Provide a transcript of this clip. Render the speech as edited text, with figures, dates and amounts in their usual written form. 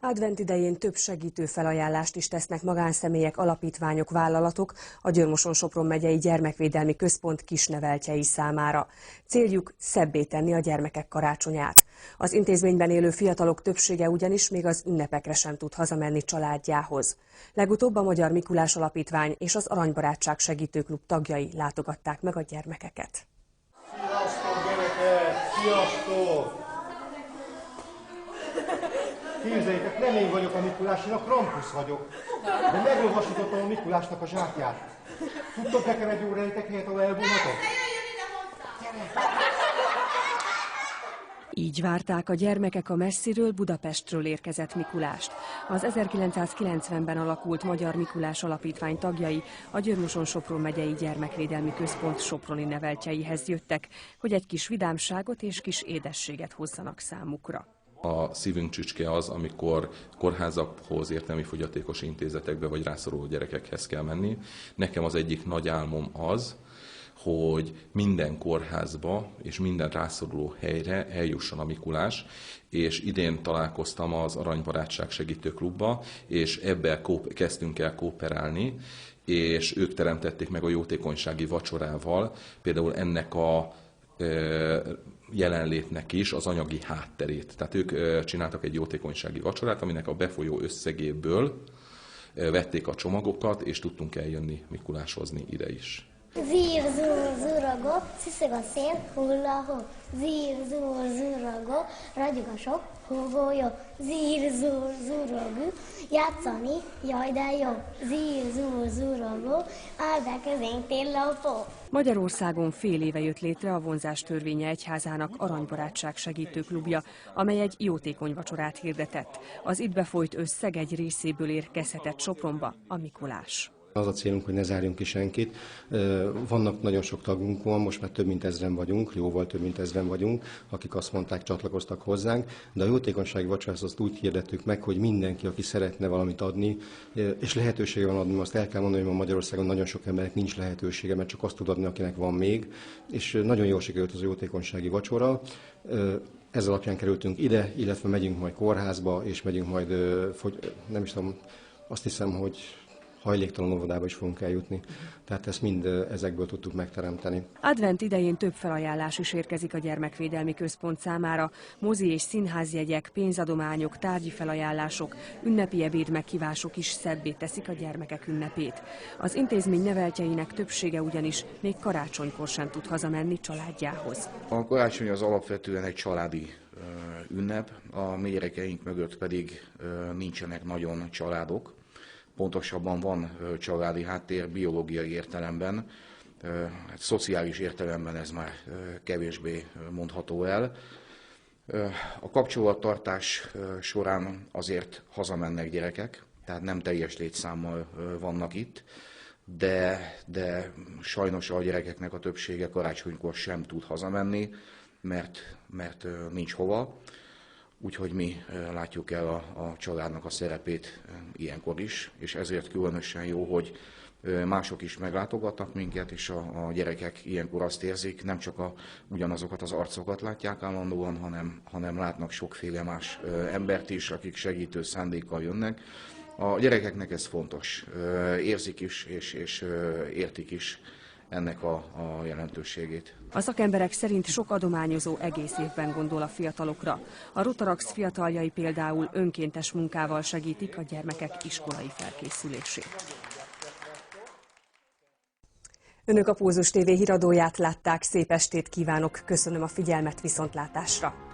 Advent idején több segítő felajánlást is tesznek magánszemélyek, alapítványok, vállalatok a Győr-Moson-Sopron megyei gyermekvédelmi központ kisneveltjei számára. Céljuk szebbé tenni a gyermekek karácsonyát. Az intézményben élő fiatalok többsége ugyanis még az ünnepekre sem tud hazamenni családjához. Legutóbb a Magyar Mikulás Alapítvány és az Aranybarátság Segítőklub tagjai látogatták meg a gyermekeket. Sziasztok, gyerekek! Sziasztok! Képzeljétek, nem én vagyok a Mikulás, én a Krampus vagyok. De megolvasítottam a Mikulásnak a zsákját. Tudtok nekem egy jó rejtek helyet, ahol elbújhatok? Így várták a gyermekek a messziről, Budapestről érkezett Mikulást. Az 1990-ben alakult Magyar Mikulás Alapítvány tagjai a Győr-Moson-Sopron megyei gyermekvédelmi központ soproni neveltjeihez jöttek, hogy egy kis vidámságot és kis édességet hozzanak számukra. A szívünk csücske az, amikor kórházakhoz, értelmi fogyatékos intézetekbe vagy rászoruló gyerekekhez kell menni. Nekem az egyik nagy álmom az, hogy minden kórházba és minden rászoruló helyre eljusson a Mikulás, és idén találkoztam az Aranybarátság Segítőklubba, és ebben kezdtünk el kooperálni, és ők teremtették meg a jótékonysági vacsorával, például ennek a jelenlétnek is az anyagi hátterét. Tehát ők csináltak egy jótékonysági vacsorát, aminek a befolyó összegéből vették a csomagokat, és tudtunk eljönni Mikulás hozni ide is. Zír, zúr, zuragó, sziszeg a szél, hulla-hó. Zír, zúr, zuragó, ragyog a sok hógolyó. Zír, zúr, zuragó, játszani, jaj de jó. Zír, zúr, zuragó, áll be közénk tillópó. Magyarországon fél éve jött létre a Vonzás Törvénye Egyházának Aranybarátság Segítőklubja, amely egy jótékony vacsorát hirdetett. Az itt befolyt összeg egy részéből érkezhetett Sopronba a Mikulás. Az a célunk, hogy ne zárjunk ki senkit. Vannak nagyon sok tagunk van, most már több mint 1000-en vagyunk, jóval több mint 1000-en vagyunk, akik azt mondták, csatlakoztak hozzánk, de a jótékonysági vacsorát azt úgy hirdettük meg, hogy mindenki, aki szeretne valamit adni, és lehetősége van adni, azt el kell mondani, hogy ma Magyarországon nagyon sok embernek nincs lehetősége, mert csak azt tud adni, akinek van még, és nagyon jól sikerült az a jótékonysági vacsora. Ez alapján kerültünk ide, illetve megyünk majd kórházba, és megyünk majd, nem is tudom, azt hiszem, hogy hajléktalan óvodába is fogunk eljutni. Tehát ezt mind ezekből tudtuk megteremteni. Advent idején több felajánlás is érkezik a Gyermekvédelmi Központ számára. Mozi és színházjegyek, pénzadományok, tárgyi felajánlások, ünnepi ebéd meghívások is szebbé teszik a gyermekek ünnepét. Az intézmény neveltjeinek többsége ugyanis még karácsonykor sem tud hazamenni családjához. A karácsony az alapvetően egy családi ünnep, a mi gyerekeink mögött pedig nincsenek nagyon családok. Pontosabban van családi háttér biológiai értelemben, szociális értelemben ez már kevésbé mondható el. A kapcsolattartás során azért hazamennek gyerekek, tehát nem teljes létszámmal vannak itt, de sajnos a gyerekeknek a többsége karácsonykor sem tud hazamenni, mert nincs hova. Úgyhogy mi látjuk el a családnak a szerepét ilyenkor is, és ezért különösen jó, hogy mások is meglátogatnak minket, és a gyerekek ilyenkor azt érzik, nem csak ugyanazokat az arcokat látják állandóan, hanem látnak sokféle más embert is, akik segítő szándékkal jönnek. A gyerekeknek ez fontos, érzik is és értik is ennek a jelentőségét. A szakemberek szerint sok adományozó egész évben gondol a fiatalokra. A Rotarax fiataljai például önkéntes munkával segítik a gyermekek iskolai felkészülését. Önök a Pulzus TV híradóját látták, szép estét kívánok, köszönöm a figyelmet, viszontlátásra!